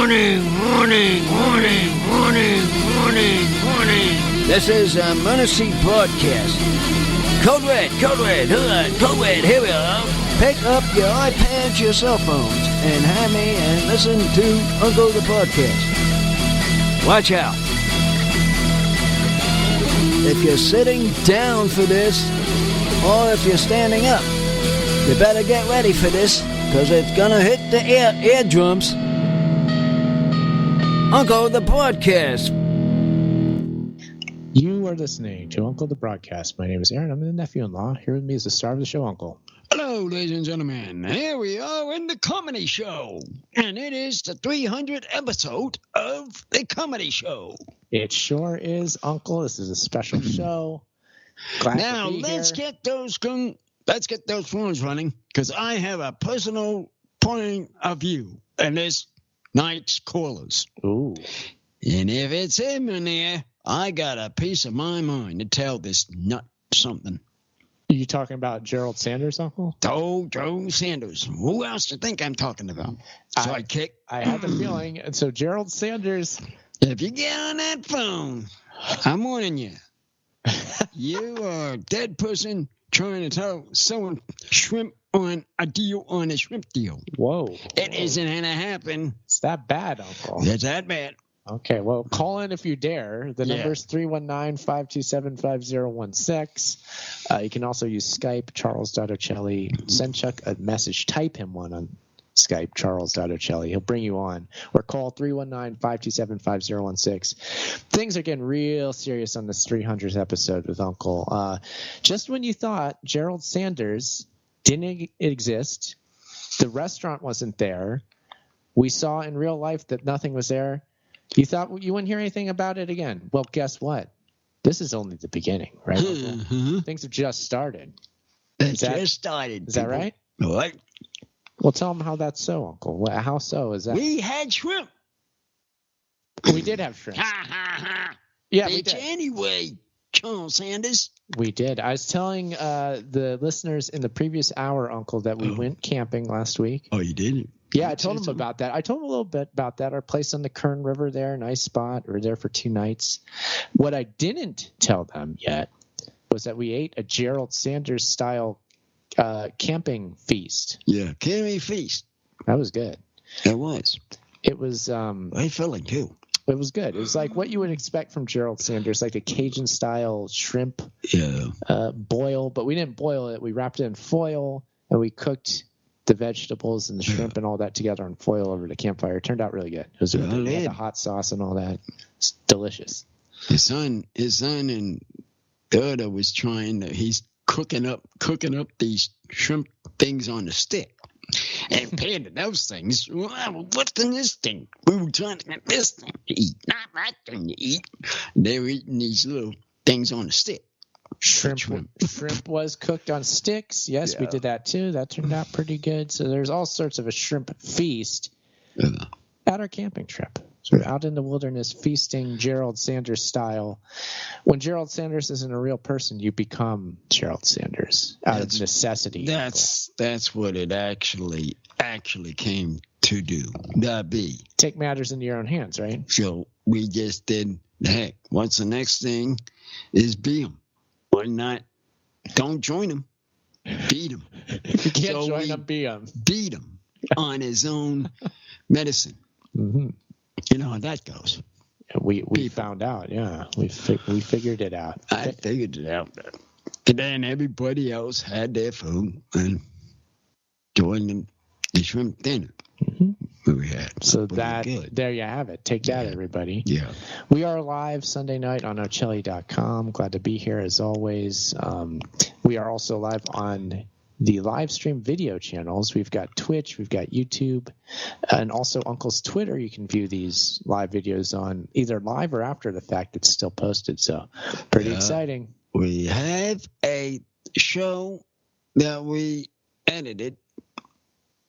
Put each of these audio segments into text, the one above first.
This is a Munising Podcast. Code Red, here we are. Pick up your iPads, your cell phones, and have me and listen to Uncle the Podcast. Watch out. If you're sitting down for this, or if you're standing up, you better get ready for this, because it's gonna hit the eardrums. Uncle the Podcast. You are listening to Uncle the Broadcast. My name is Aaron. I'm the nephew-in-law. Here with me is the star of the show, Uncle. Hello, ladies and gentlemen. Here we are in the comedy show. And it is the 300th episode of the comedy show. It sure is, Uncle. This is a special show. Glad now, to be let's here. get those phones running, because I have a personal point of view in this night's callers. Ooh. And if it's him in there, I got a piece of my mind to tell this nut something. Are you talking about Jerald Sanders, Uncle? Joe Sanders. Who else do you think I'm talking about? Sidekick. I have the feeling. And so Jerald Sanders. If you get on that phone, I'm warning you. You are a dead person trying to tell someone shrimp on a deal on a shrimp deal. Whoa. It isn't going to happen. It's that bad, Uncle. It's that bad. Okay, well, call in if you dare. The number's 319-527-5016. You can also use Skype, Charles.Ocelli. Send Chuck a message. Type him one on Skype, Charles.Ocelli. He'll bring you on. Or call 319-527-5016. Things are getting real serious on this 300th episode with Uncle. Just when you thought Jerald Sanders didn't exist, the restaurant wasn't there, we saw in real life that nothing was there, you thought you wouldn't hear anything about it again. Well, guess what? This is only the beginning, right? Things have just started. Just started. Is that right? What? Well, tell them how that's so, Uncle. How so is that? We had shrimp. We did have shrimp. Ha, ha, ha. Yeah, we did. Anyway, Charles Sanders. We did. I was telling the listeners in the previous hour, Uncle, that we went camping last week. Oh, you did? Yeah, I told them about that. I told them a little bit about that. Our place on the Kern River there, nice spot. We were there for 2 nights. What I didn't tell them yet was that we ate a Jerald Sanders style camping feast. Yeah, camping feast. That was good. It was. It was. I felt it too. It was good. It was like what you would expect from Jerald Sanders, like a Cajun style shrimp boil. But we didn't boil it. We wrapped it in foil and we cooked the vegetables and the shrimp and all that together on foil over the campfire. It turned out really good. It was really good. It had the hot sauce and all that. It's delicious. His son and the other was he's cooking up these shrimp things on the stick. And compared to those things, well, what's in this thing? We were trying to get this thing to eat, not that thing to eat. They were eating these little things on the stick. Shrimp was cooked on sticks. Yes, we did that too. That turned out pretty good. So there's all sorts of a shrimp feast at our camping trip. Sort of out in the wilderness, feasting Jerald Sanders style. When Jerald Sanders isn't a real person, you become Jerald Sanders out of necessity. That's what it actually came to do. Take matters into your own hands, right? So we just did, heck, what's the next thing is beat him. Why not? Don't join him. Beat him. If you can't join him, beat him. Beat him on his own medicine. Mm-hmm. You know how that goes. We found out, yeah. We figured it out. I figured it out. And then everybody else had their food and joined the shrimp dinner. Mm-hmm. We had. So there you have it. Take that, everybody. Yeah. We are live Sunday night on Ocelli.com. Glad to be here as always. We are also live on the live stream video channels. We've got Twitch, we've got YouTube, and also Uncle's Twitter. You can view these live videos on either live or after the fact. It's still posted, so pretty exciting. We have a show that we edited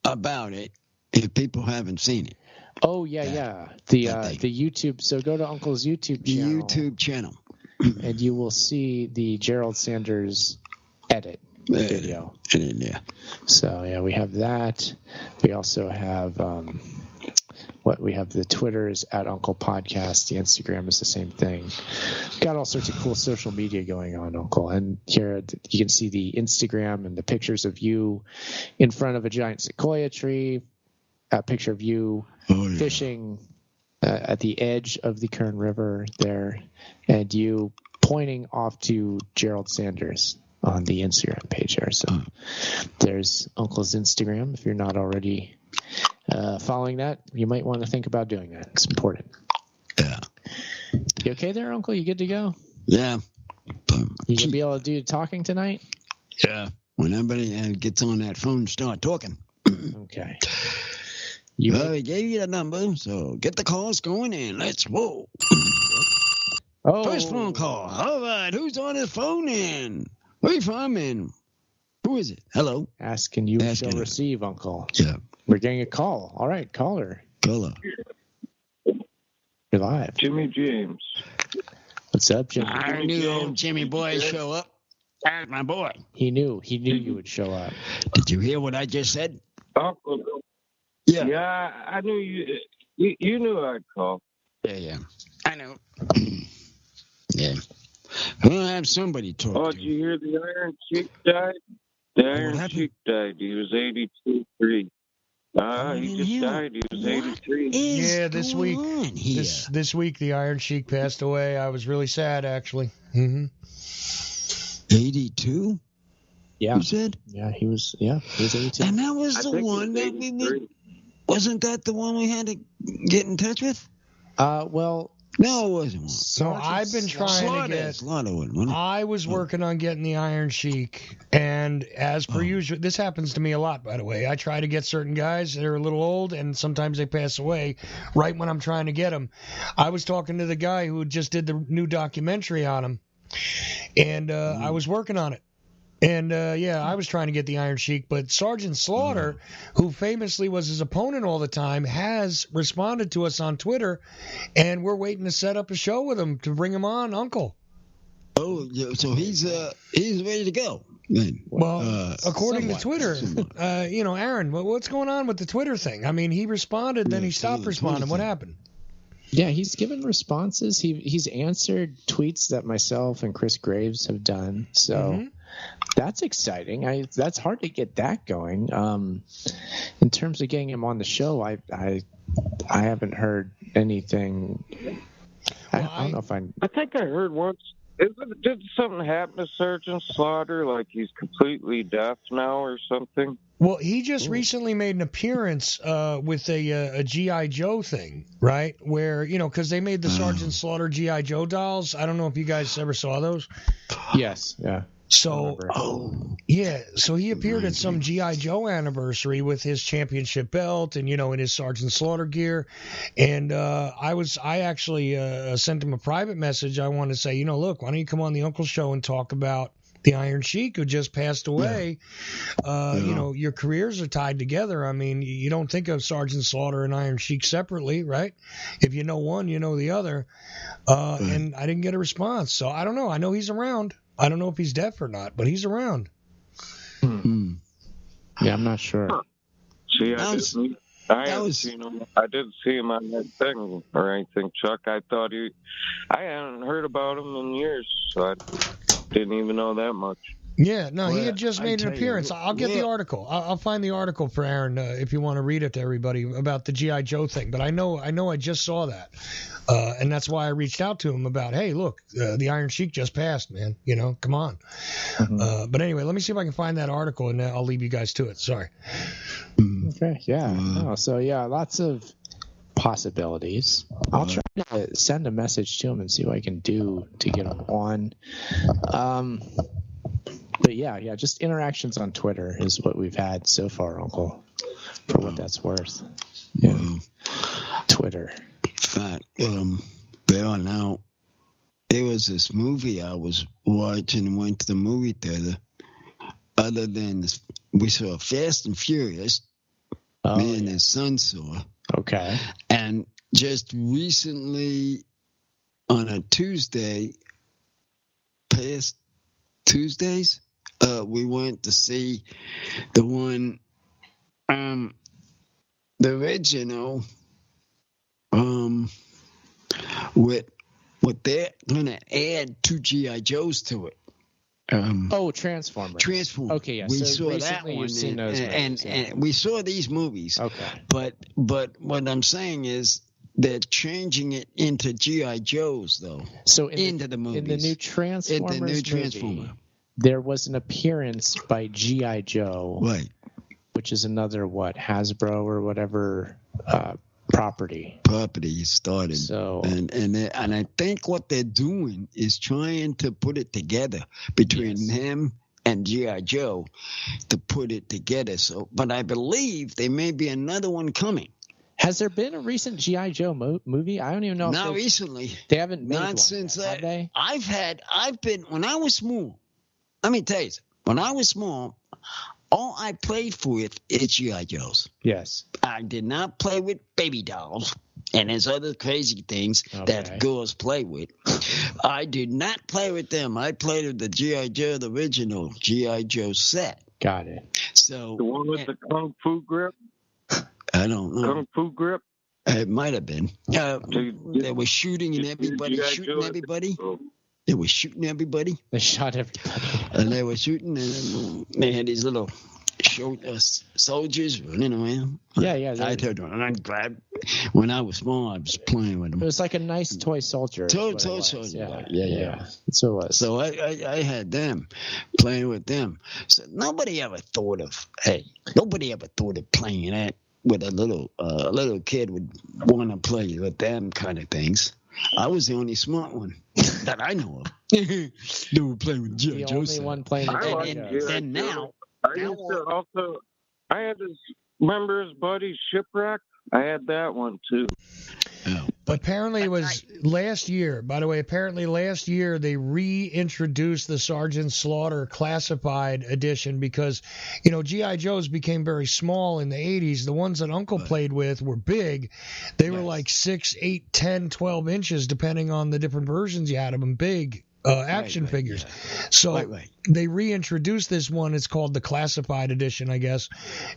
about it if people haven't seen it. Oh, yeah. The YouTube. So go to Uncle's YouTube channel. And you will see the Jerald Sanders edit video. Yeah. So, yeah, we have that. We also have what we have. The Twitter is at Uncle Podcast. The Instagram is the same thing. Got all sorts of cool social media going on, Uncle. And here you can see the Instagram and the pictures of you in front of a giant sequoia tree. A picture of you fishing at the edge of the Kern River there, and you pointing off to Jerald Sanders on the Instagram page here. So there's Uncle's Instagram. If you're not already following that, you might want to think about doing that. It's important. Yeah. You okay there, Uncle? You good to go? Yeah. You gonna be able to do talking tonight? Yeah. When everybody gets on that phone, start talking. Okay. Well, we gave you the number, so get the calls going and let's roll. Oh. First phone call. All right, who's on his phone in? Where you from and who is it? Hello. Asking you shall receive, Uncle. Yeah. We're getting a call. All right, caller. Caller. You're live. Jimmy James. What's up, Jimmy? I knew old Jimmy boy show up. That's my boy. He knew you would show up. Did you hear what I just said? Uncle. Yeah, I knew you. You knew I'd call. Yeah. I know. Yeah. We'll have somebody talk to. Did you hear the Iron Sheik died? The Iron Sheik died. He was 82. He just died. He was 83. Yeah, this week. This week the Iron Sheik passed away. I was really sad, actually. 82? Yeah. You said? Yeah, he was 82. And that was the one that we wasn't that the one we had to get in touch with? Well, no, it wasn't. So I've been trying to get. I was working on getting the Iron Sheik, and as per usual, this happens to me a lot, by the way. I try to get certain guys that are a little old, and sometimes they pass away right when I'm trying to get them. I was talking to the guy who just did the new documentary on him, and I was working on it. And, I was trying to get the Iron Sheik, but Sgt Slaughter, who famously was his opponent all the time, has responded to us on Twitter, and we're waiting to set up a show with him to bring him on, Uncle. Oh, so he's ready to go. Well, according to Twitter, Aaron, what's going on with the Twitter thing? I mean, he responded, then he stopped responding. What happened? Yeah, he's given responses. He's answered tweets that myself and Chris Graves have done. So that's exciting. That's hard to get that going. In terms of getting him on the show, I haven't heard anything. I don't know if I think I heard once. Did something happen to Sgt Slaughter? Like he's completely deaf now or something? Well, he just recently made an appearance with a G.I. Joe thing, right? Where, because they made the Sgt Slaughter G.I. Joe dolls. I don't know if you guys ever saw those. Yes, yeah. So, so he appeared at some G.I. Joe anniversary with his championship belt and, in his Sgt Slaughter gear. And I actually sent him a private message. I wanted to say, look, why don't you come on the Uncle Show and talk about the Iron Sheik who just passed away. Your careers are tied together. I mean, you don't think of Sgt Slaughter and Iron Sheik separately, right? If you know one, you know the other. And I didn't get a response. So I don't know. I know he's around. I don't know if he's deaf or not, but he's around. Yeah, I'm not sure. See, I didn't see him on that thing or anything, Chuck. I hadn't heard about him in years, so I didn't even know that much. Yeah, no, he had just made an appearance. I'll get the article. I'll find the article for Aaron if you want to read it to everybody about the G.I. Joe thing. But I know I just saw that. And that's why I reached out to him about, hey, look, the Iron Sheik just passed, man. Come on. But anyway, let me see if I can find that article, and I'll leave you guys to it. Sorry. Okay, yeah. So, lots of possibilities. I'll try to send a message to him and see what I can do to get him on. But just interactions on Twitter is what we've had so far, Uncle, for what that's worth. Yeah. Twitter. Fact, now, there was this movie I was watching and went to the movie theater. Other than this, we saw Fast and Furious. Me and his son saw. Okay. And just recently, on a Tuesday, past Tuesdays, we went to see the one, the original what they're gonna add 2 GI Joes to it. Transformers. Transformers. Okay, yeah. We so saw that one, you've seen those movies, and we saw these movies. Okay. But what I'm saying is they're changing it into GI Joes though. So into the movies. In the new Transformers movie, there was an appearance by GI Joe, right? Which is another Hasbro or whatever property started. So and I think what they're doing is trying to put it together between him and GI Joe to put it together. So, but I believe there may be another one coming. Has there been a recent GI Joe movie? I don't even know. Not recently. They haven't made not one since yet, have they? I've been when I was small. Let me tell you, when I was small, all I played with is GI Joes. Yes. I did not play with baby dolls and there's other crazy things that girls play with. I did not play with them. I played with the GI Joe, the original GI Joe set. Got it. So the one with the kung fu grip. I don't know. Kung fu grip. It might have been. They were shooting and everybody shooting everybody. They were shooting everybody. They shot everybody. And they were shooting, and they had these little soldiers running around. Yeah. I told them, and I grabbed. When I was small, I was playing with them. It was like a nice toy soldier. Toy soldier. Yeah. That's what it was. So I had them playing with them. So nobody ever thought of playing that with a little kid would want to play with them kind of things. I was the only smart one that I know of. They were playing with G.I. Joe. The only one playing with G.I. Joe. And now, I had this. Remember his buddy Shipwreck? I had that one too. Oh. Apparently it was last year. By the way, last year they reintroduced the Sgt Slaughter classified edition because, G.I. Joes became very small in the 80s. The ones that Uncle played with were big. They were like 6, 8, 10, 12 inches, depending on the different versions you had of them, big action figures. Yeah. So they reintroduced this one. It's called the classified edition, I guess.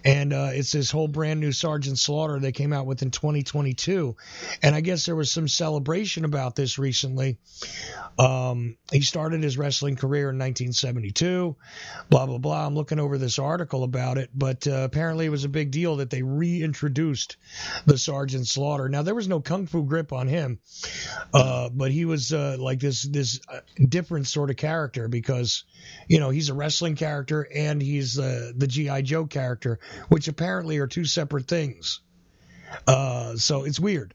And it's this whole brand new Sgt Slaughter they came out with in 2022. And I guess there was some celebration about this recently. He started his wrestling career in 1972, blah, blah, blah. I'm looking over this article about it, but apparently it was a big deal that they reintroduced the Sgt Slaughter. Now, there was no kung fu grip on him, but he was like this different sort of character because, he's a wrestling character and he's the G.I. Joe character, which apparently are two separate things. So it's weird.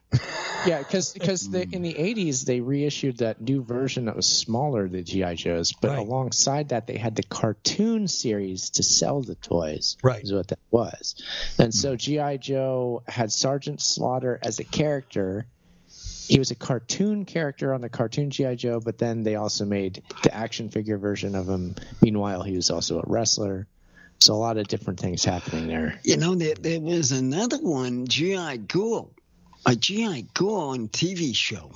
Yeah, because in the 80s they reissued that new version that was smaller than G.I. Joe's, but alongside that they had the cartoon series to sell the toys. Right. Is what that was. And so G.I. Joe had Sgt Slaughter as a character. He was a cartoon character on the cartoon G.I. Joe, but then they also made the action figure version of him. Meanwhile, he was also a wrestler. So a lot of different things happening there. There was another one, G.I. Joe, a G.I. Joe on TV show.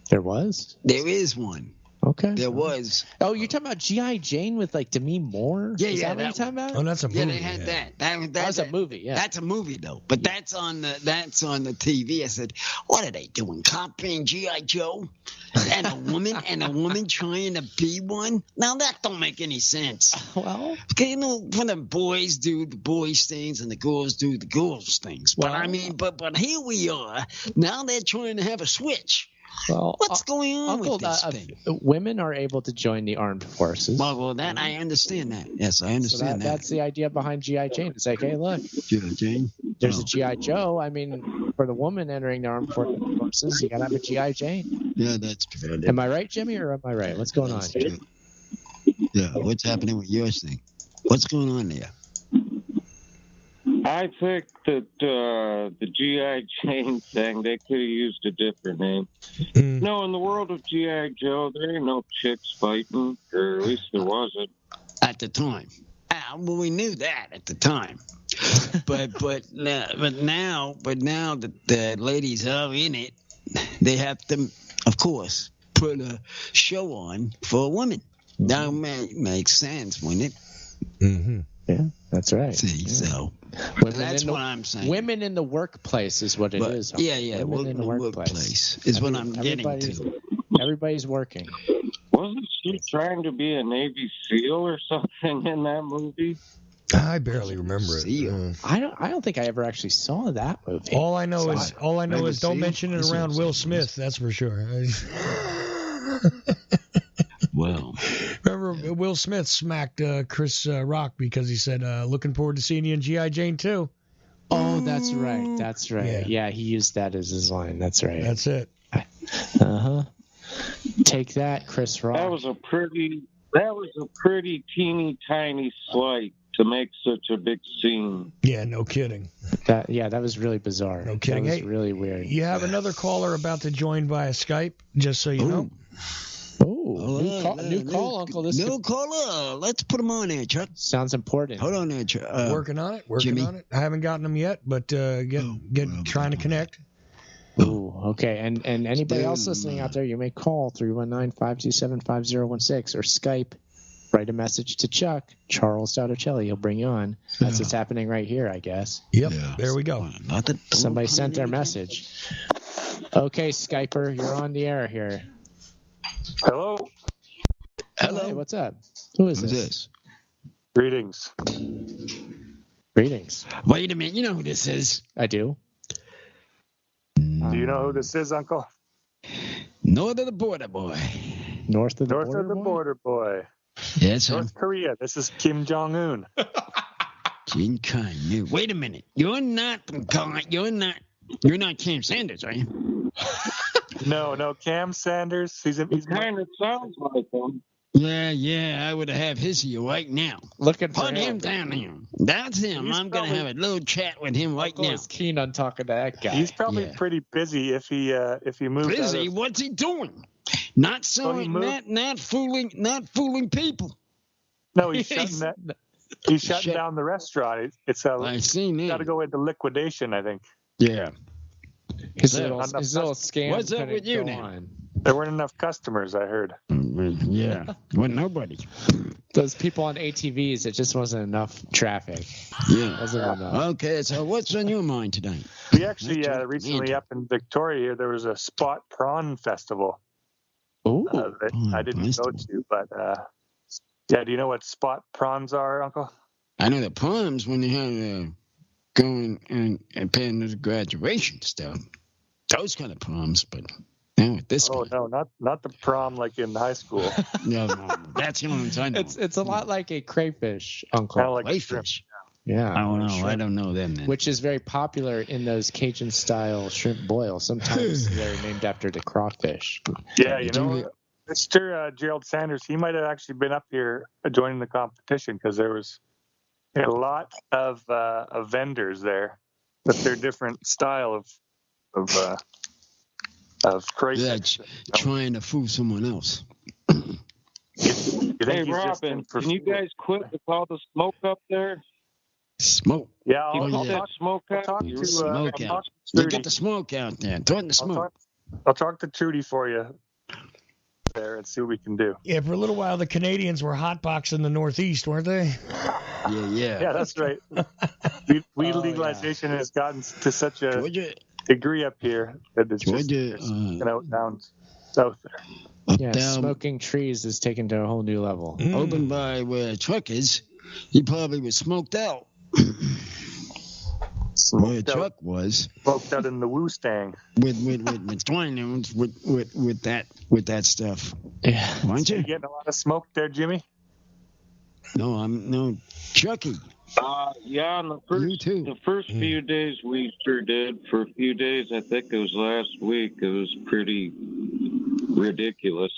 There was? There is one. Okay. There was. Oh, you're talking about G.I. Jane with like Demi Moore? Yeah, Is that what you're talking about? Oh, that's a movie. Yeah, they had that. That's a movie, yeah. That's a movie though. But that's on the TV. I said, what are they doing? Copying G.I. Joe? And a woman trying to be one? Now that don't make any sense. Well, when the boys do the boys things and the girls do the girls things. But but here we are. Now they're trying to have a switch. Well, what's going on with this thing? Women are able to join the armed forces. Well, that I understand that. Yes, I understand that. That's the idea behind G.I. Jane. It's like, hey, look, G.I. Jane. There's a G.I. Joe. I mean, for the woman entering the armed forces, you gotta have a G.I. Jane. Yeah, that's true. Am I right, Jimmy, or am I right? What's going on? Yeah, what's happening with your thing? What's going on there? I think that the G.I. Jane thing, they could have used a different name. No, in the world of G.I. Joe, there ain't no chicks fighting, or at least there wasn't. At the time. Well, we knew that at the time. but now that the ladies are in it, they have to, of course, put a show on for a woman. That makes sense, wouldn't it? Mm-hmm. Yeah, that's right. See, so that's what I'm saying. Women in the workplace is what it is. Yeah. Women in the workplace is what I'm getting to. Everybody's working. Wasn't she trying to be a Navy SEAL or something in that movie? I barely remember it. I don't think I ever actually saw that movie. All I know is don't mention it around Will Smith. That's for sure. Well, remember Will Smith smacked Chris Rock because he said, "Looking forward to seeing you in G.I. Jane 2." Oh, that's right. That's right. Yeah, he used that as his line. That's right. That's it. Take that, Chris Rock. That was a pretty teeny tiny slight to make such a big scene. Yeah, no kidding. That was really bizarre. No kidding. That was really weird. You have another caller about to join via Skype, just so you know. Oh, new call, Uncle. New caller. Let's put him on there, Chuck. Sounds important. Hold on there, Chuck. Working on it. Jimmy. I haven't gotten them yet, but trying to connect. Ooh, okay. And anybody else listening out there, you may call 319-527-5016 or Skype. Write a message to Chuck, Charles Daudicelli. He'll bring you on. That's what's happening right here, I guess. Yep, there we go. Somebody sent their message. Okay, Skyper, you're on the air here. Hello. Hey, what's up? Who is this? Greetings. Wait a minute. You know who this is? I do. Do you know who this is, Uncle? North of the border boy. North of the border boy. Yes, North Korea. This is Kim Jong-un. Kim Jong-un. Wait a minute. You're not Cam Sanders, are you? No, Cam Sanders. He's kind of sounds like him. Yeah, I would have his here right now. Looking for Put him down here. That's him. I'm going to have a little chat with him right now. He's keen on talking to that guy. He's probably pretty busy if he moves. Busy? What's he doing? Not selling, not fooling people. No, he's shutting down the restaurant. I seen that. Got to go into liquidation, I think. Yeah. His little scam. What's up with you now? There weren't enough customers, I heard. Yeah. Well, nobody. Those people on ATVs, it just wasn't enough traffic. Yeah. Wasn't enough. Okay, so what's on your mind tonight? We actually recently up in Victoria here, there was a spot prawn festival. Ooh. I didn't go to, but do you know what spot prawns are, Uncle? I know the prawns when they have going and paying the graduation stuff. Those kind of prawns, but now with this one. No, not the prom like in high school. no, that's the only ones I know. It's a lot like a crayfish, Uncle. Kind of like crayfish. Yeah. I don't know them then. Which is very popular in those Cajun-style shrimp boils. Sometimes they're named after the crawfish. Yeah, Mr. Jerald Sanders, he might have actually been up here joining the competition because there was a lot of vendors there with their different style of crayfish. Trying to fool someone else. Hey, Robin, can you guys quit with all the smoke up there? Smoke. Yeah, I'll talk smoke out. Smoke out. You get the smoke out there. Talk the smoke. I'll talk to Trudy for you there and see what we can do. Yeah, for a little while, the Canadians were hotboxing the Northeast, weren't they? Yeah. Yeah, that's right. Weed legalization has gotten to such a degree up here that it's down south there. Yeah, smoking trees is taken to a whole new level. Open by where a truck is, he probably was smoked out. Where a truck was smoked out in the Woostang with that stuff. Yeah, aren't you? You getting a lot of smoke there, Jimmy? No, Chucky. Yeah, on the first few days we sure did. For a few days, I think it was last week, it was pretty ridiculous.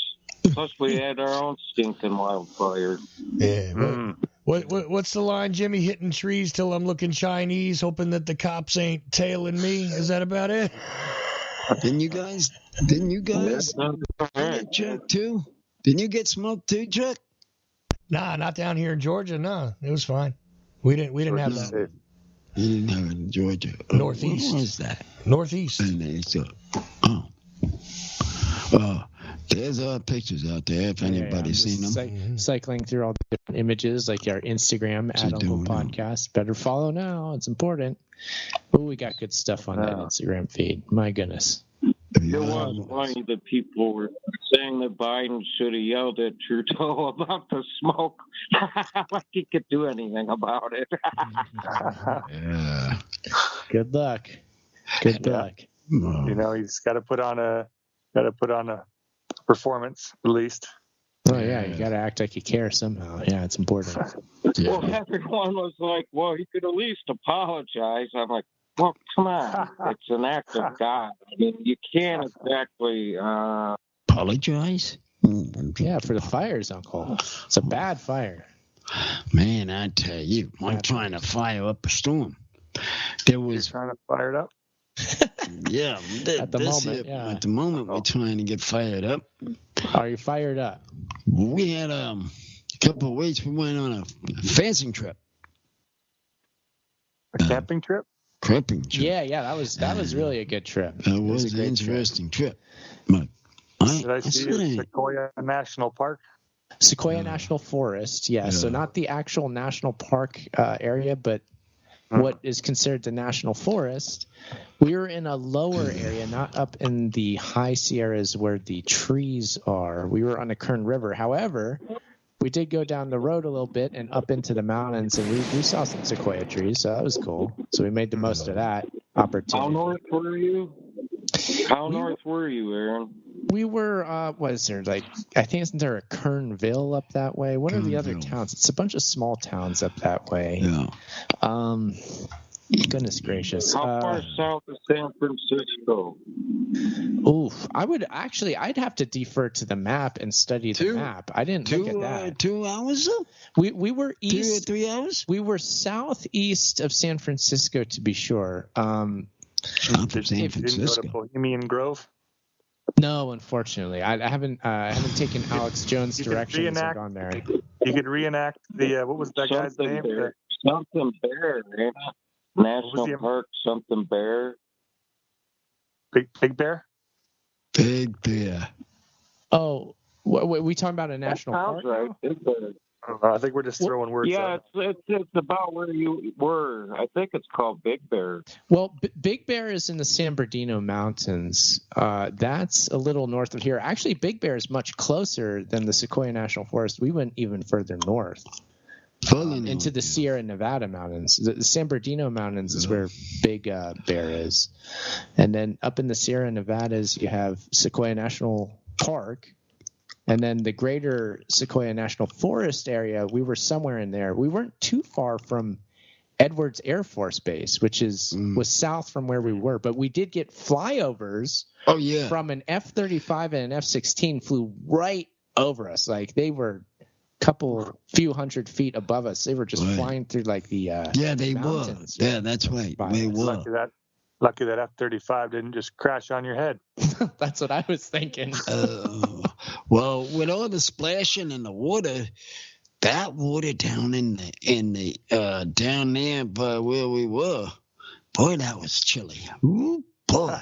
Plus, we had our own stinking wildfire. Yeah. What's the line, Jimmy? Hitting trees till I'm looking Chinese, hoping that the cops ain't tailing me. Is that about it? Didn't you guys Chuck too? Didn't you get smoked too, Chuck? Nah, not down here in Georgia. No, it was fine. We didn't have that. You didn't have it in Georgia. Northeast. What was that? Northeast. There's pictures out there if anybody's seen them. Cycling through all the different images, like our Instagram at Uncle Podcast. Better follow now. It's important. Oh, we got good stuff on that Instagram feed. My goodness. It was funny that people were saying that Biden should have yelled at Trudeau about the smoke. Like he could do anything about it. Yeah. Good luck. Good luck. You know, he's got to put on a performance at least. Oh yeah, you got to act like you care somehow. Yeah, it's important. Well, everyone was like, "Well, he could at least apologize." I'm like, "Well, come on, it's an act of God. I mean, you can't exactly apologize." Yeah, for the fires, Uncle. It's a bad fire. Man, I tell you, I'm trying to fire up a storm. You're trying to fire it up? Yeah, at the moment, At the moment, we're trying to get fired up. Are you fired up? We had a couple of weeks. We went on a fencing trip. A camping trip? Camping trip. Yeah, that was really a good trip. It was an interesting trip. Did I see Sequoia National Park? Sequoia National Forest, yeah. So not the actual national park area, but what is considered the national forest. We were in a lower area, not up in the high Sierras where the trees are. We were on the Kern River. However, we did go down the road a little bit and up into the mountains, and we saw some sequoia trees, so that was cool. So we made the most of that opportunity. How north were you? North were you, Aaron? We were, what is there, like, I think isn't there a Kernville up that way? What are the other towns? It's a bunch of small towns up that way. Yeah. Goodness gracious. How far south of San Francisco? Oof. I'd have to defer to the map and study the map. I didn't look at that. 2 hours? We were east. 3 hours? We were southeast of San Francisco, to be sure. South of San Francisco. You mean Grove? No, unfortunately, I haven't taken Alex Jones' directions or gone there. You could reenact the what was that guy's name? Something Bear, National Park, something Bear. Big Bear. Big Bear. Oh, we talking about a national park? Right. I think we're just throwing words. Yeah, it's about where you were. I think it's called Big Bear. Well, Big Bear is in the San Bernardino Mountains. That's a little north of here. Actually, Big Bear is much closer than the Sequoia National Forest. We went even further north. Into the Sierra Nevada mountains. The San Bernardino Mountains is where Big Bear is. And then up in the Sierra Nevadas, you have Sequoia National Park. And then the greater Sequoia National Forest area, we were somewhere in there. We weren't too far from Edwards Air Force Base, which was south from where we were. But we did get flyovers from an F-35 and an F-16 flew right over us. Like they were few hundred feet above us. They were just flying through like the they mountains. were. Yeah, that's right. They were. Lucky that F-35 didn't just crash on your head. That's what I was thinking. Well, with all the splashing in the water, that water down in the down there by where we were, boy, that was chilly. Ooh, boy.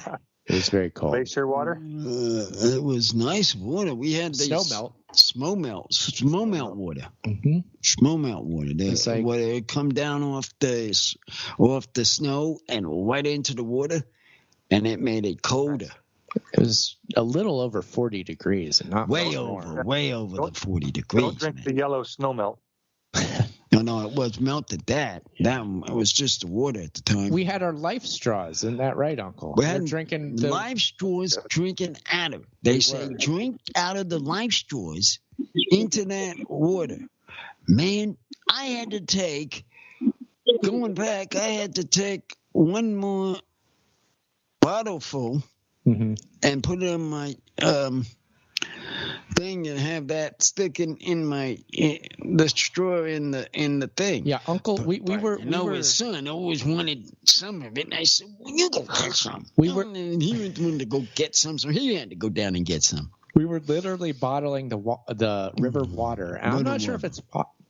It was very cold. Glacier water? It was nice water. We had these Smallmelt water. Mm-hmm. Smallmelt water. It's like where it come down off the snow and right into the water, and it made it colder. It was a little over 40 degrees, and not way over the 40 degrees. Don't drink the yellow snow melt. No, it was melted. It was just the water at the time. We had our life straws, isn't that right, Uncle? We had drinking life straws, drinking out of it. They say drink out of the life straws into that water. Man, I had to take one more bottle full and put it in my thing and have that sticking in the straw in the thing. Yeah, Uncle, his son always wanted some of it, and I said, "Well, you go get some." He wanted to go get some, so he had to go down and get some. We were literally bottling the river water. And I'm not sure if it's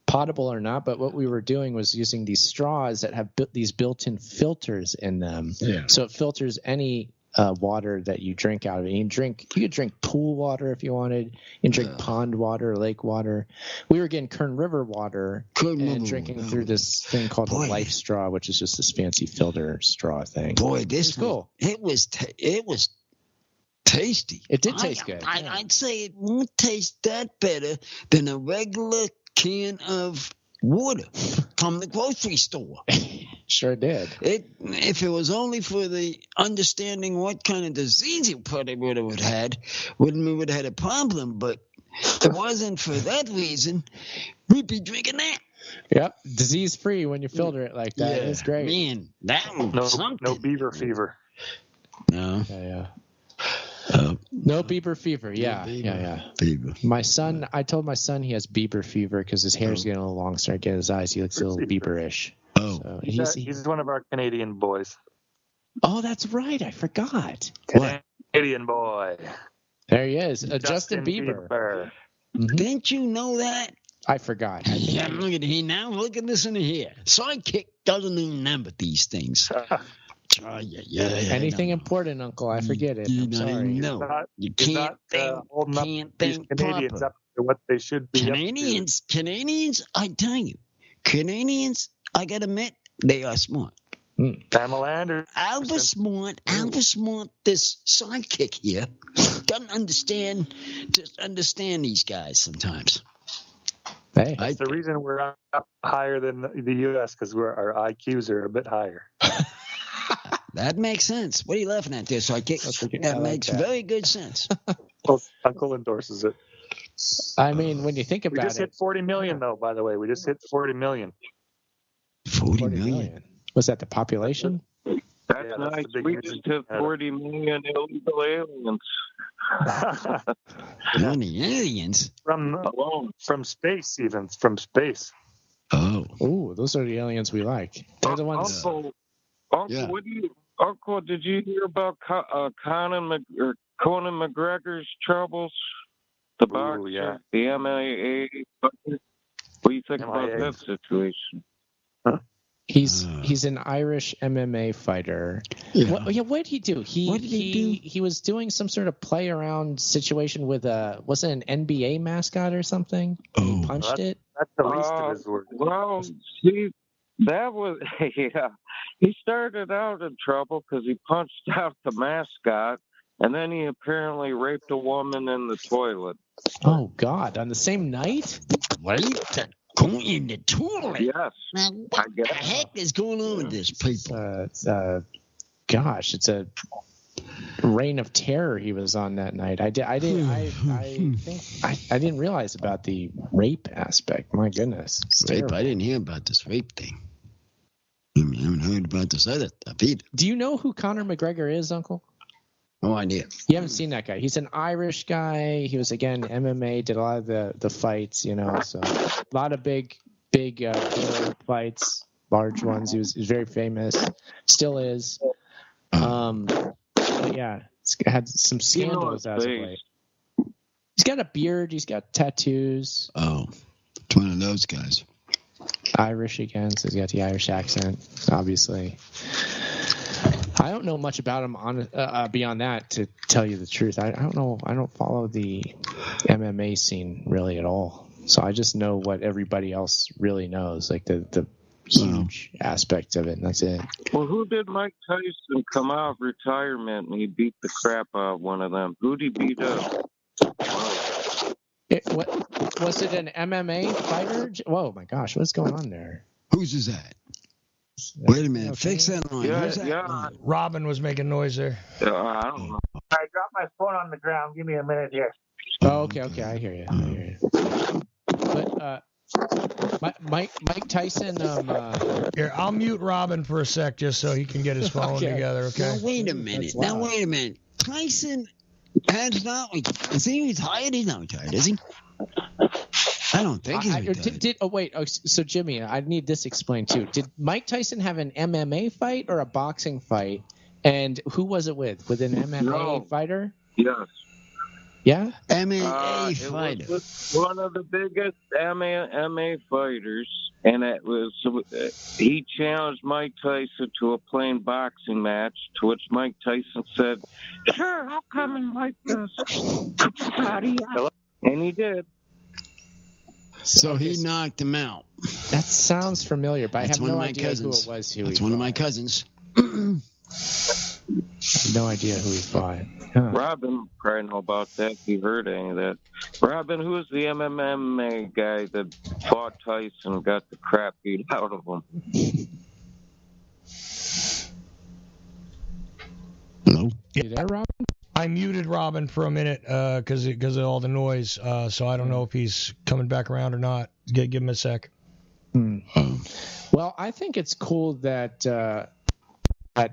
potable or not, but what we were doing was using these straws that have these built-in filters in them. Yeah. So it filters any water that you drink out of it. You could drink pool water if you wanted. You can drink pond water, lake water. We were getting Kern River water and drinking through this thing called the Life Straw, which is just this fancy filter straw thing. Boy, this was cool. It was tasty. It did taste good. I'd say it won't taste that better than a regular can of water from the grocery store. Sure did. If it was only for the understanding what kind of disease you probably would have had a problem. But if it wasn't for that reason, we'd be drinking that. Yep, disease free when you filter it like that. It's great. Man, that was something. No beaver fever. No. Yeah. No beaver fever. Yeah. Fever. My son, I told my son he has beaver fever because his hair's getting a little long, starting to get his eyes. He looks a little beaverish. Oh, so he's one of our Canadian boys. Oh, that's right. I forgot. Canadian boy. There he is, Justin Bieber. Mm-hmm. Didn't you know that? I forgot. Yeah, look at him now. Look at this in here. Sidekick doesn't remember these things. Anything important, Uncle? I forget it. I'm sorry. No, you can't think Canadians proper. up to what they should be. Canadians, I tell you, Canadians, I gotta admit, they are smart. Pamela Anderson. Alpha smart, this sidekick here doesn't understand these guys sometimes. Hey. That's the reason we're up higher than the U.S. because our IQs are a bit higher. That makes sense. What are you laughing at there, sidekick? That makes very good sense. Well, Uncle endorses it. I mean, when you think about it. We just hit 40 million, though, by the way. We just hit 40 million. 40 million? Was that the population? That's nice. We just hit 40 million illegal aliens. How many aliens? From space, even. From space. Oh. Ooh, those are the aliens we like. They're the ones. Uncle, did you hear about Colin MacGregor's troubles? The boxer, the MMA. What do you think about that situation? He's an Irish MMA fighter. Yeah. What did he do? He was doing some sort of play around situation with was it an NBA mascot or something? Oh. He punched it. That's the least of his work. Well, that was He started out in trouble because he punched out the mascot, and then he apparently raped a woman in the toilet. Oh God! On the same night? Going in the toilet. Yes. Now, what the heck is going on with this people? Gosh, it's a reign of terror he was on that night. I didn't realize about the rape aspect. My goodness. Rape? I didn't hear about this rape thing. I haven't heard about this other stuff either. Do you know who Conor McGregor is, Uncle? No idea. You haven't seen that guy. He's an Irish guy. He was, again, MMA, did a lot of the fights, so a lot of big fights, large ones. He was very famous, still is. But yeah, he's had some scandals as of late. He's got a beard. He's got tattoos. Oh, it's one of those guys. Irish again, so he's got the Irish accent, obviously. I don't know much about him beyond that, to tell you the truth. I don't know. I don't follow the MMA scene really at all. So I just know what everybody else really knows, like the huge aspect of it, and that's it. Well, who did Mike Tyson come out of retirement and he beat the crap out of one of them? Who'd he beat up? Was it an MMA fighter? Whoa, my gosh, what's going on there? Whose is that? Wait a minute, okay. Fix that line. Line? Robin was making noise there. I don't know. I dropped my phone on the ground. Give me a minute here. Oh, okay, I hear you. But Mike Tyson. Here, I'll mute Robin for a sec just so he can get his phone together. Okay. Now wait a minute. Tyson has not. Is he retired? He's not retired, is he? I don't think he's retired. So Jimmy, I need this explained too. Did Mike Tyson have an MMA fight or a boxing fight? And who was it with? With an MMA fighter? Yes. Yeah? MMA It fighter. was one of the biggest MMA fighters, and it was he challenged Mike Tyson to a plain boxing match, to which Mike Tyson said, "Sure, I'll come and like this." And he did. So he knocked him out. That sounds familiar, but That's I one have of no my idea cousins. who it was. That's one of my cousins. No idea who he fought. Huh. Robin probably know about that. If you heard any of that. Robin, who was the MMA guy that fought Tyson and got the crap beat out of him? Hello? You there, Robin? I muted Robin for a minute because of all the noise, so I don't know if he's coming back around or not. Give him a sec. Well, I think it's cool that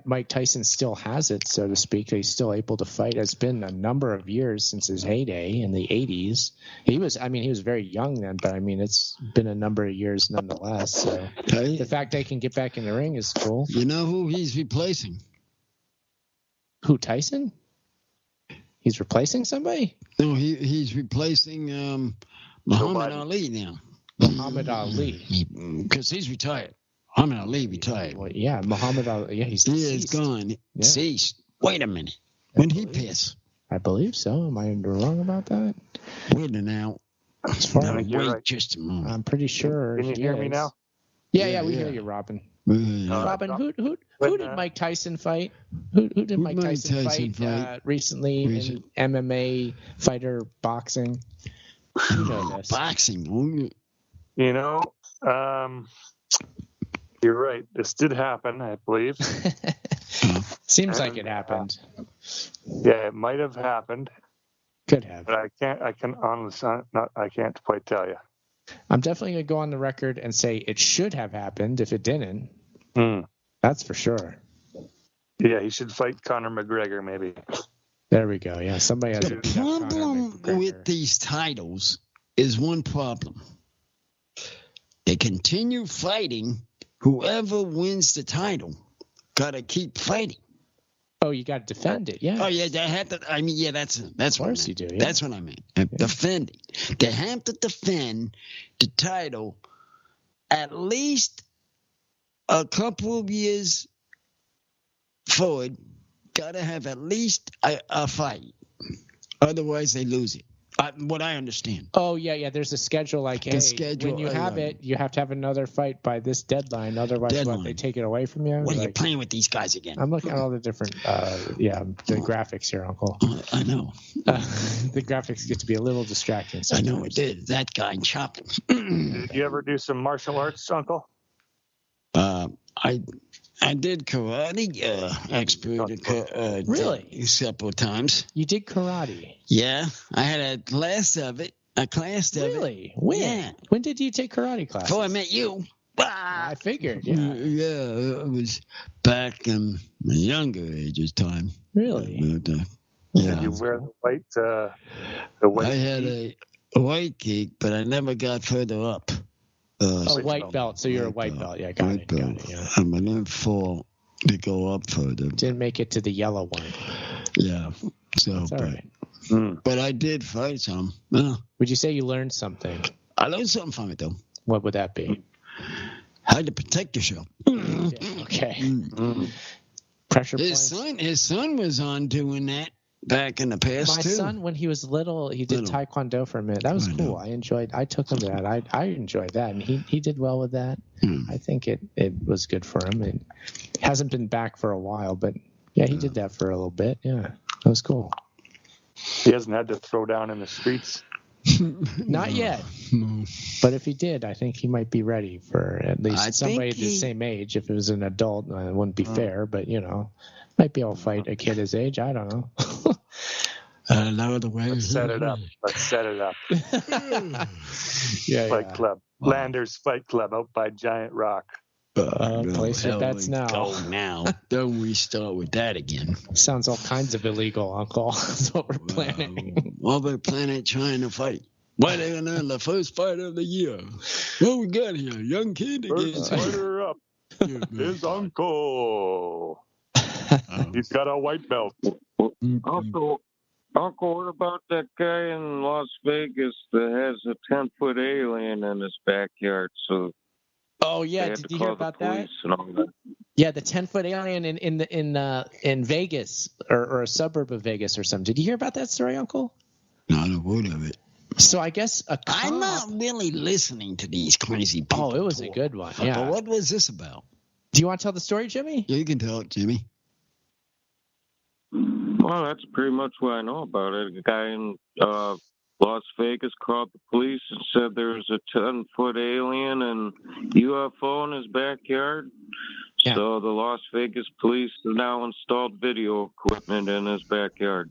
Mike Tyson still has it, so to speak. He's still able to fight. It's been a number of years since his heyday in the 80s. He was very young then, but it's been a number of years nonetheless. So the fact they can get back in the ring is cool. You know who he's replacing? Who, Tyson? He's replacing somebody? No, he's replacing Muhammad Ali now. Muhammad Ali. Because he's retired. Muhammad Ali retired. Well, yeah, Muhammad Ali. Yeah, he's deceased. He is gone. Yeah. Deceased. Wait a minute. When did he pass? I believe so. Am I wrong about that? Wait a minute. As far Now, as wait right. just a moment. I'm pretty sure. Can you hear me now? Yeah, we hear you, Robin. Robin, who did Mike Tyson fight? Who did Mike Tyson fight recently in MMA fighter boxing? You know this. Boxing. You know, you're right. This did happen, I believe. Seems like it happened. Yeah, it might have happened. Could have. But I can't quite tell you. I'm definitely going to go on the record and say it should have happened if it didn't. That's for sure. Yeah, he should fight Conor MacGregor, maybe. There we go. Yeah, somebody has The problem with these titles is one problem. They continue fighting. Whoever wins the title got to keep fighting. Oh, you got to defend it, yeah. Oh, yeah, they have to. That's of course you do. Yeah. That's what I mean. Defending. They have to defend the title at least a couple of years forward. Got to have at least a fight. Otherwise, they lose it. What I understand. Oh, yeah. There's a schedule like, hey, when you have it, you have to have another fight by this deadline. Otherwise, they take it away from you? What are you playing with these guys again? I'm looking at all the different, the graphics here, Uncle. I know. The graphics get to be a little distracting sometimes. I know it did. That guy chopping. Did you ever do some martial arts, Uncle? I did karate, expert. Really? Several times. You did karate? Yeah, I had a class of it. Really? When? Yeah. When did you take karate classes? Before I met you. I figured, yeah. Yeah, it was back in my younger ages time. Really? But, Did you wear the white I had a white geek, but I never got further up. White belt. So you're a white belt. Yeah, got it. Yeah. I didn't fall to go up further. Didn't make it to the yellow one. Yeah. So, that's all right. But I did fight some. Would you say you learned something? I learned something from it, though. What would that be? How to protect yourself. Okay. Pressure points. His son was on doing that back in the past, My son, when he was little, he did Taekwondo for a minute. That was cool. I took him to that. I enjoyed that, and he did well with that. I think it was good for him. It hasn't been back for a while, but yeah, he did that for a little bit. Yeah, that was cool. He hasn't had to throw down in the streets. Not yet. But if he did, I think he might be ready for at least somebody the same age. If it was an adult, it wouldn't be fair, but might be able to fight a kid his age. I don't know. Let's set it up. Fight Club. Landers Fight Club out by Giant Rock. Place your bets now. Go now. Don't we start with that again? Sounds all kinds of illegal, Uncle. That's what we're planning. What we're planning trying to fight. Why they gonna earn the first fight of the year? What we got here? Young kid against fighter up is Uncle. He's got a white belt. Uncle, what about that guy in Las Vegas that has a 10-foot alien in his backyard? So Oh yeah, did you hear about that? And all that? Yeah, the 10-foot alien in Vegas or a suburb of Vegas or something. Did you hear about that story, Uncle? Not a word of it. So I guess a cop... I'm not really listening to these crazy people. Oh, it was a good one. Yeah. But what was this about? Do you want to tell the story, Jimmy? Yeah, you can tell it, Jimmy. Well, that's pretty much what I know about it. A guy in Las Vegas called the police and said there was a 10-foot alien and UFO in his backyard. Yeah. So the Las Vegas police have now installed video equipment in his backyard.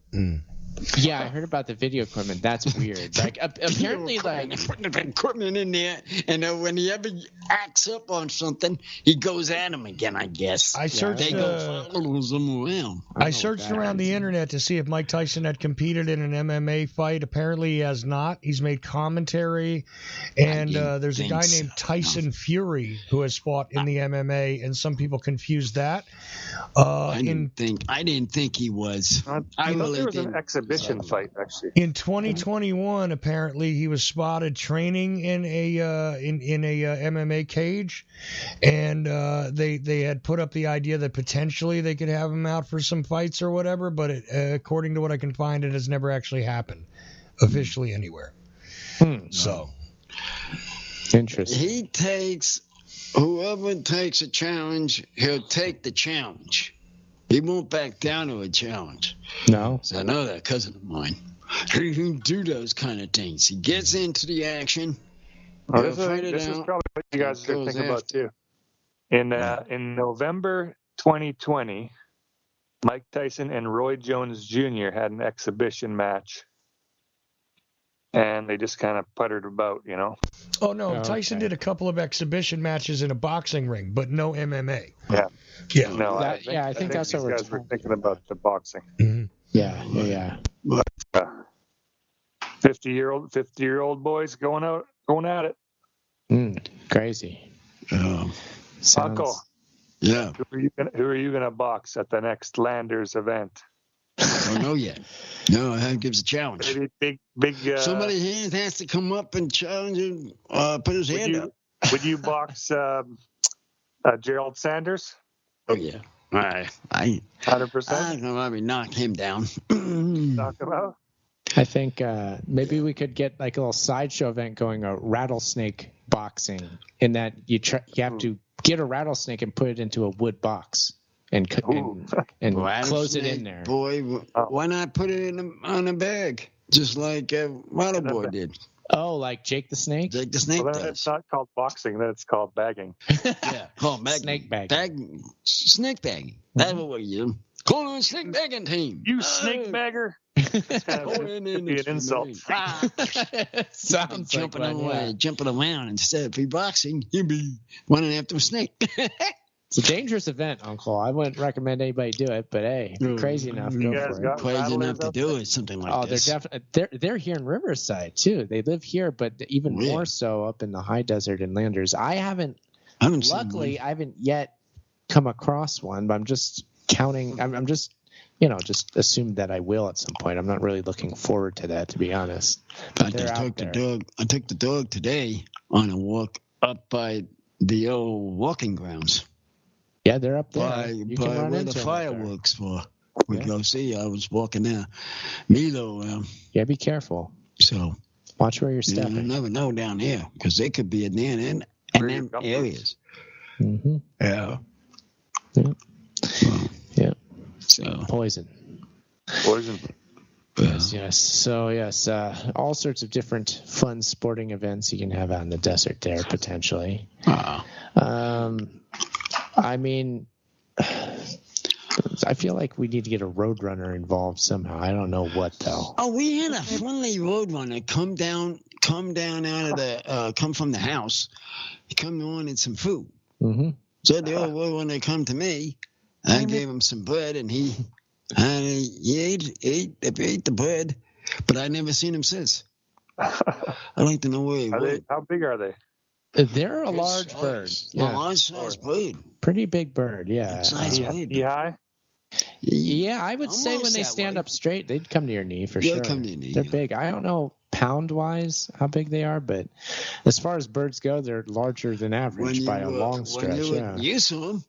Yeah, I heard about the video equipment. That's weird. Like apparently, like putting the equipment in there, and when he ever acts up on something, he goes at him again. I guess. I searched. They go follows him around. I searched around the internet to see if Mike Tyson had competed in an MMA fight. Apparently, he has not. He's made commentary, and there's a guy named Tyson Fury who has fought in the MMA, and some people confuse that. I didn't think he was. I really was an exhibition fight, actually. In 2021, apparently, he was spotted training in a MMA cage, and they had put up the idea that potentially they could have him out for some fights or whatever. But according to what I can find, it has never actually happened officially anywhere. So interesting. Whoever takes a challenge, he'll take the challenge. He won't back down to a challenge. No. So I know that cousin of mine. He can do those kind of things. He gets into the action. This is probably what you guys should think about too. In November 2020, Mike Tyson and Roy Jones Jr. had an exhibition match. And they just kind of puttered about, you know. Oh, no. Tyson did a couple of exhibition matches in a boxing ring, but no MMA. Yeah. Yeah. No, I think that's what guys were thinking about the boxing. Mm-hmm. Yeah. 50-year-old boys going at it. Crazy. Uncle. Yeah. Who are you gonna box at the next Landers event? I don't know yet. No, that gives a challenge. Maybe big. Somebody has to come up and challenge him. Put his hand up. Would you box Jerald Sanders? Oh yeah. I 100%. I don't know. Maybe knock him down. Knock him out. I think maybe we could get like a little sideshow event going, a rattlesnake boxing, in that you have to get a rattlesnake and put it into a wood box and close it in there. Boy, why not put it on a bag, just like Rattle Boy did? Oh, like Jake the Snake? Jake the Snake does. It's not called boxing. Then it's called bagging. Yeah, called bagging. Snake bagging. Snake bagging. That's what we're using. Call on a snake bagging team. You snake bagger. It's kind of be an insult. Sounds jumping like away, jumping around instead of free boxing. You'd be running after a snake. It's a dangerous event, Uncle. I wouldn't recommend anybody do it, but hey, crazy enough, go for it. Crazy enough to do it, something like this. They're here in Riverside too. They live here, but even more so up in the high desert in Landers. I haven't yet come across one, but I'm just counting. I'm just assume that I will at some point. I'm not really looking forward to that, to be honest. I took the dog today on a walk up by the old walking grounds. Yeah, they're up there. By where the fireworks were. We go see. I was walking there. Milo around. Yeah, be careful. So watch where you're stepping. You never know down here, because they could be in there and them areas. Mm-hmm. Yeah. Yeah. So poison. Yes. So yes, all sorts of different fun sporting events you can have out in the desert there potentially. I mean, I feel like we need to get a roadrunner involved somehow. I don't know what though. Oh, we had a friendly roadrunner come down out of the come from the house. He come and wanted some food. Mm-hmm. So the old roadrunner come to me. I gave him some bread, and he ate the bread, but I never seen him since. I'd like to know where he went. How big are they? They're a large bird. Yeah. A large size bird. Pretty big bird, yeah. Size bird. High? Yeah, I would say when they stand up straight, they'd come to your knee for sure. Come to your knee. They're big. I don't know pound-wise how big they are, but as far as birds go, they're larger than average by a long stretch. You saw them.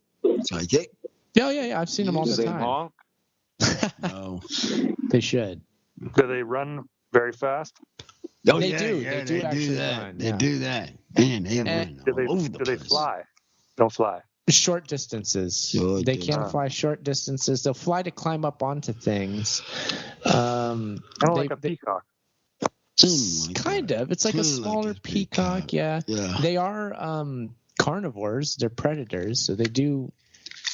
Psychic. Yeah. I've seen them all the time. Honk? No. They should. Do they run very fast? Oh, They yeah, do. Yeah, They do actually that. run, They yeah. do that. Man, they run Do all over the they place. fly? Don't fly. Short distances. They can fly short distances. They'll fly to climb up onto things. Kind of like a peacock. Kind of. It's like a smaller peacock. Yeah. They are carnivores. They're predators, so they do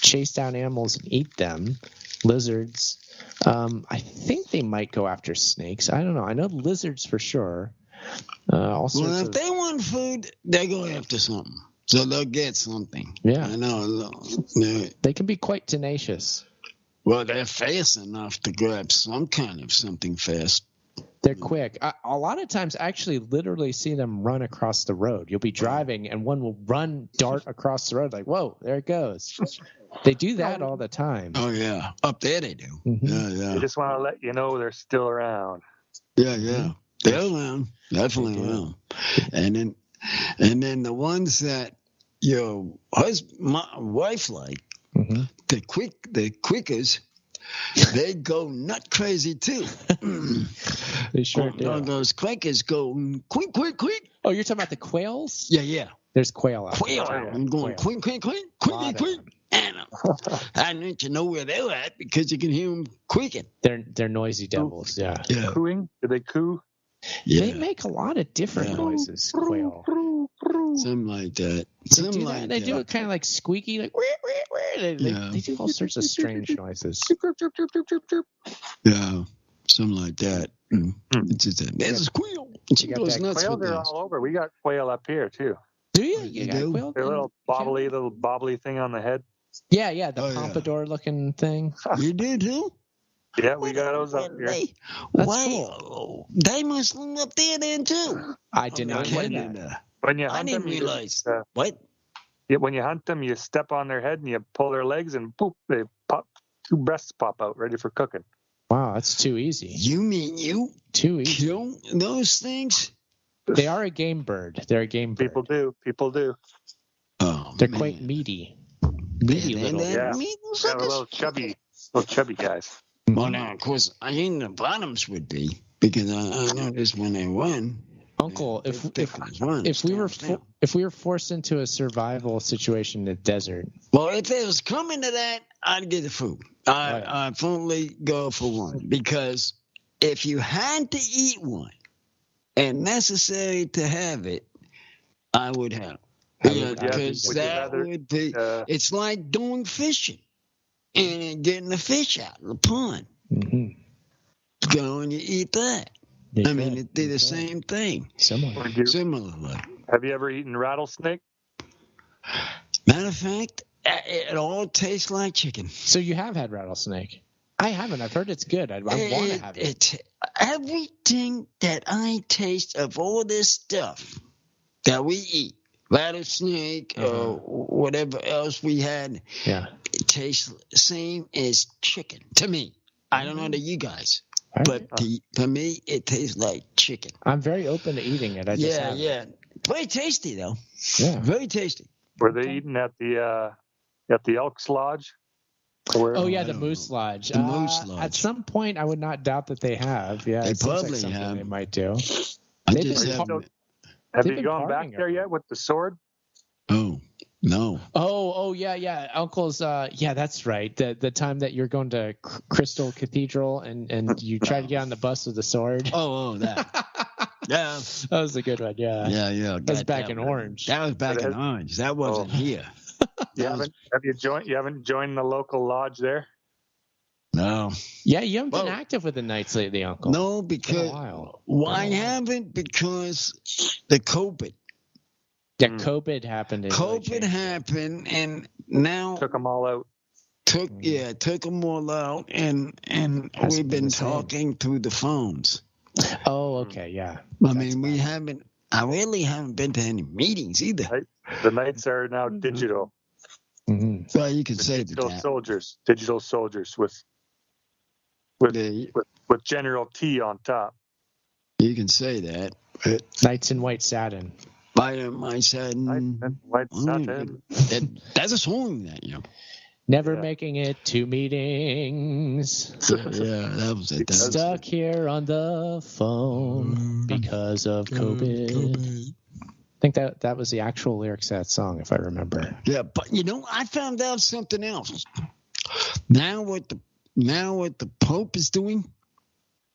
chase down animals and eat them. Lizards. I think they might go after snakes. I don't know. I know lizards for sure. If they want food, they go after something. So they'll get something. Yeah. I know. They can be quite tenacious. Well, they're fast enough to grab some kind of something fast. They're quick. A lot of times, I actually literally see them run across the road. You'll be driving, and one will dart across the road like, whoa, there it goes. They do that all the time. Oh, yeah. Up there they do. Mm-hmm. Yeah. They just want to let you know they're still around. Yeah. They're around. Definitely around. And then the ones that your my wife like, the quickers, they go nut crazy too. They sure do. Those quickers go quick. Oh, you're talking about the quails? Yeah. There's quail out there. Quail. I'm going quick. And I need to know where they're at because you can hear them quicking. They're noisy devils. Yeah. Cooing? Do they coo? Yeah. They make a lot of different noises. Quail. Something like that. They do it kind of like squeaky, like they do all sorts of strange noises. Yeah, something like that. It's just there's a quail. She goes nuts with Quails are all over. We got quail up here too. Do you? You got quail? They're little bobbly thing on the head. Yeah, the pompadour looking thing. You do too? Yeah, we got those up here. Cool. They must live up there then too. I did not know that. When you I hunt didn't them, realize. What? When you hunt them, you step on their head and you pull their legs and poof, they pop. 2 breasts pop out, ready for cooking. Wow, that's too easy. You mean you too easy? Kill those things? They are a game bird. They're a game bird. People do. Oh, they're quite meaty. Meaty little. Yeah, little chubby guys. Well, now, of course, I think the bottoms would be because I noticed when they run. Uncle, if we were forced into a survival situation in the desert. Well, if it was coming to that, I'd get the food. I'd fully go for one because if you had to eat one and necessary to have it, I would have it. Because that would be. It's like doing fishing and getting the fish out of the pond. Mm-hmm. Go and you eat that. It did the same thing. Similar. Have you ever eaten rattlesnake? Matter of fact, it all tastes like chicken. So you have had rattlesnake? I haven't. I've heard it's good. I want to have it. Everything that I taste of all this stuff that we eat, rattlesnake or whatever else we had, it tastes the same as chicken to me. I don't know to you guys. But to me, it tastes like chicken. I'm very open to eating it. Yeah. Very tasty, though. Yeah. Very tasty. Were they eating at the Elks Lodge? The Moose Lodge. The Moose Lodge. At some point, I would not doubt that they have. Yeah, they probably have. They might do. Have you gone back there yet with the sword? Oh. No. Oh, yeah. Uncle's, that's right. The time that you're going to Crystal Cathedral and you try to get on the bus with the sword. Oh, that. Yeah. That was a good one, yeah. Yeah. That was back in Orange. That was back in Orange. That wasn't here. You haven't joined the local lodge there? No. Yeah, you haven't been active with the Knights lately, Uncle. No, because why haven't? Because the COVID. Yeah, COVID happened. COVID happened, and now took them all out. Took them all out, and we've been talking through the phones. Oh, okay, yeah. I really haven't been to any meetings either. The Knights are now digital. Mm-hmm. Well, you can say digital that. soldiers with General T on top. You can say that. Knights in white satin. My satin. White satin. That's a song that, Never making it to meetings. Yeah, that was it. Stuck here on the phone because of COVID. I think that was the actual lyrics of that song, if I remember. Yeah, but I found out something else. Now what the Pope is doing?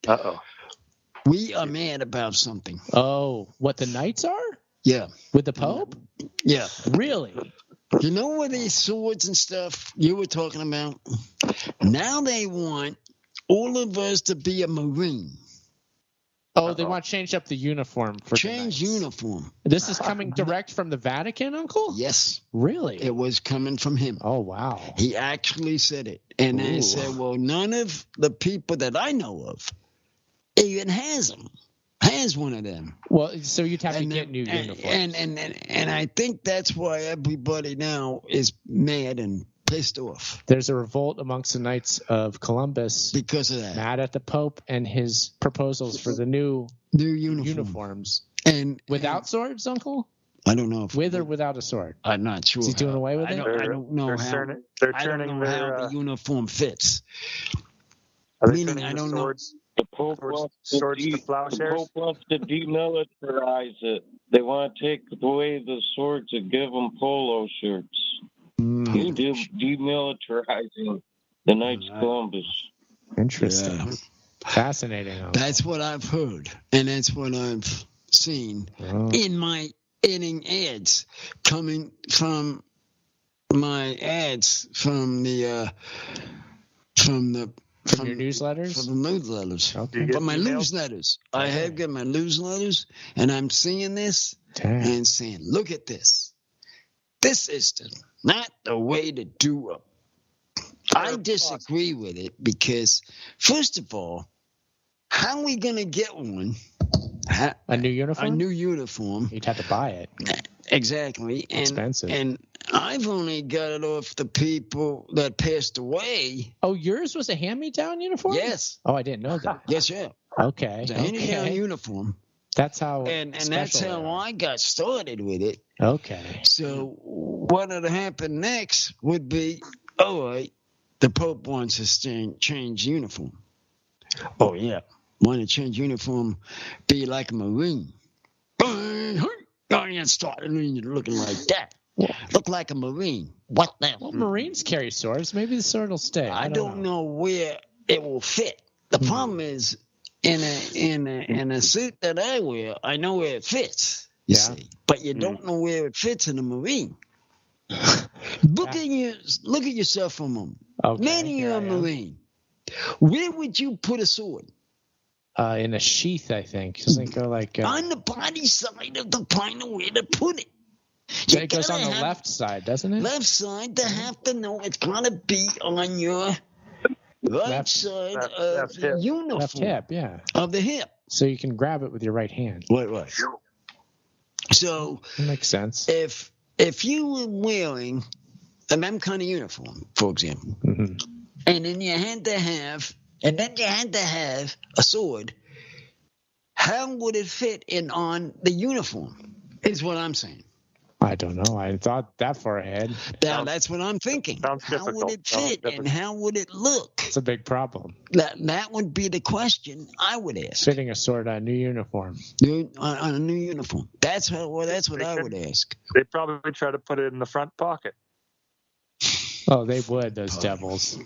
Uh-oh. We are mad about something. Oh, what the Knights are? Yeah. With the Pope? Yeah. Really? You know what these swords and stuff you were talking about? Now they want all of us to be a Marine. Oh, they want to change up the uniform for change uniform. This is coming direct from the Vatican, Uncle? Yes. Really? It was coming from him. Oh, wow. He actually said it. And I said, well, none of the people that I know of even has one of them. Well, so you'd have to get new uniforms. And I think that's why everybody now is mad and pissed off. There's a revolt amongst the Knights of Columbus because of that. Mad at the Pope and his proposals for the new uniforms. And without swords, Uncle? I don't know if with or without a sword. I'm not sure. Is he doing away with it? I don't know how. I don't know how the uniform fits. Meaning, I don't know. The Pope wants to demilitarize it. They want to take away the swords and give them polo shirts. He's demilitarizing the Knights of Columbus. Interesting. Yeah. Fascinating. That's what I've heard, and that's what I've seen in my ads coming from my ads from your newsletters? From the newsletters. Okay. From my newsletters. I have got my newsletters, and I'm seeing this and saying, look at this. This is not the way to do it. I disagree with it because, first of all, how are we going to get one? A new uniform? A new uniform. You'd have to buy it. Exactly. Expensive. And I've only got it off the people that passed away. Oh, yours was a hand-me-down uniform? Yes. Oh, I didn't know that. Yes, sir. Okay. It's a hand-me-down uniform. That's how. And that's how I got started with it. Okay. So what would happen next would be, all right, the Pope wants us to change uniform. Oh, yeah. Want to change uniform, be like a Marine. You started looking like that. Look like a Marine. What the? Well, Marines carry swords. Maybe the sword will stay. I don't know where it will fit. The problem is, in a suit that I wear, I know where it fits. You see, but you don't know where it fits in a Marine. Look at yourself for a moment. Okay, Maybe you're a Marine. Where would you put a sword? In a sheath, I think. Doesn't it go like on the body side of the find where to put it? So it goes on the left side, doesn't it? Left side to have to know it's gonna be on your left side of the uniform. Left hip, yeah. Of the hip. So you can grab it with your right hand. Right. So that makes sense. If you were wearing a them kind of uniform, for example, and then you had to have a sword, how would it fit in on the uniform? Is what I'm saying. I don't know. I thought that far ahead. Now, that's what I'm thinking. How would it fit and how would it look? It's a big problem. That would be the question I would ask. Fitting a sword on a new uniform. On a new uniform. That's what I would ask. They'd probably try to put it in the front pocket. Oh, they would, those devils.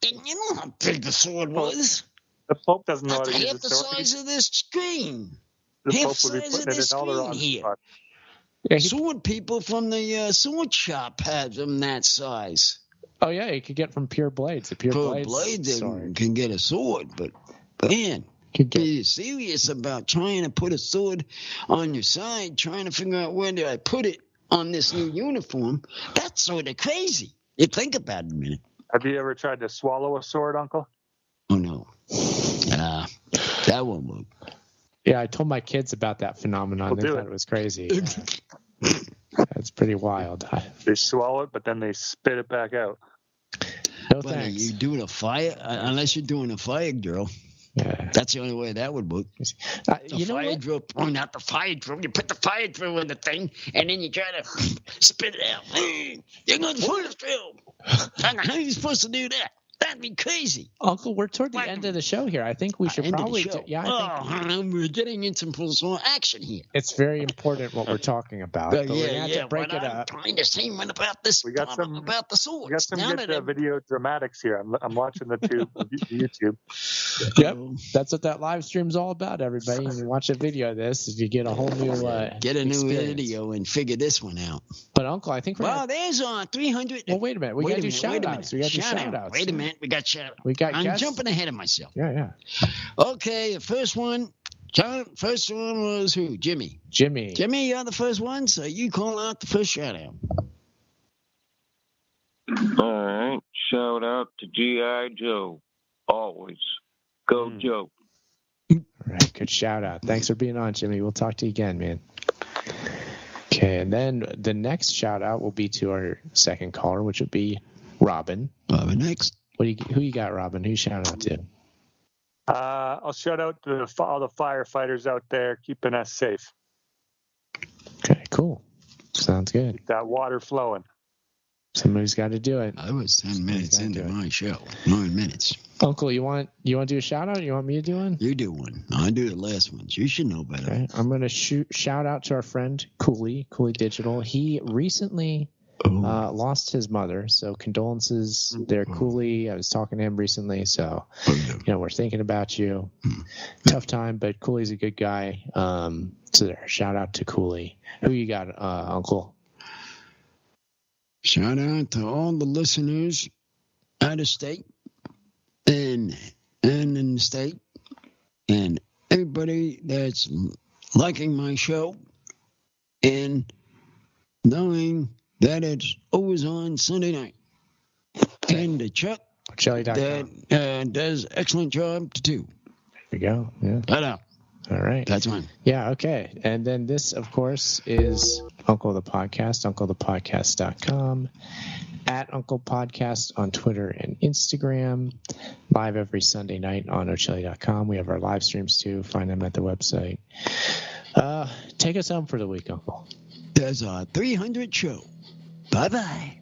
You know how big the sword was. The Pope doesn't know how to use half the size of this screen. The Pope would be putting it in all the wrong spots. Sword people from the sword shop have them that size. Oh yeah, you could get from Pure Blades. The Pure Blades can get a sword, but man, be serious about trying to put a sword on your side, trying to figure out where do I put it on this new uniform. That's sort of crazy. You think about it a minute. Have you ever tried to swallow a sword, Uncle? Oh no, that won't work. Yeah, I told my kids about that phenomenon. They thought it was crazy. That's pretty wild. They swallow it, but then they spit it back out. No But thanks. you doing a fire, unless you're doing a fire drill. Yeah. That's the only way that would work. You know fire what? drill, not the fire drill. You put the fire drill in the thing, and then you try to spit it out. You're going to fire drill. I don't know how you're supposed to do that. That'd be crazy. Uncle, we're toward the end of the show here. I think we should probably. We're getting into some action here. It's very important what we're talking about. But we're gonna have to break it up. I'm trying to say about this. We got some about the swords. We got some good video dramatics here. I'm watching the YouTube. Yep, that's what that live stream's all about. Everybody, you watch a video of this, you get a whole new get a new video and figure this one out. But Uncle, I think there's 300. Well, wait a minute. We got to do shout outs. We got to do shout outs. Wait a minute. We got shout outs. I'm jumping ahead of myself. Yeah. Okay, the first one. First one was who? Jimmy, you're the first one, so you call out the first shout out. All right. Shout out to G.I. Joe. Always. Go Joe. All right. Good shout out. Thanks for being on, Jimmy. We'll talk to you again, man. Okay. And then the next shout out will be to our second caller, which would be Robin. Robin next. Who you got, Robin? Who you shout out to? I'll shout out to all the firefighters out there keeping us safe. Okay, cool. Sounds good. Keep that water flowing. Somebody's got to do it. I was 10 minutes into my show. 9 minutes. Uncle, you want to do a shout out? Or you want me to do one? You do one. I do the last ones. You should know better. Okay. I'm going to shout out to our friend Cooley Digital. He recently lost his mother, so condolences there, Cooley. I was talking to him recently, so we're thinking about you. Tough time, but Cooley's a good guy. So there, shout out to Cooley. Who you got, Uncle? Shout out to all the listeners out of state and in the state, and everybody that's liking my show and knowing that it's always on Sunday night. And to Chuck, that does excellent job too. There you go. Yeah. Ta-da. All right. That's one. Yeah, okay. And then this, of course, is Uncle the Podcast, UncleThePodcast.com, at Uncle Podcast on Twitter and Instagram, live every Sunday night on O'Chilly.com. We have our live streams too. Find them at the website. Take us home for the week, Uncle. There's our 300 show. Bye-bye.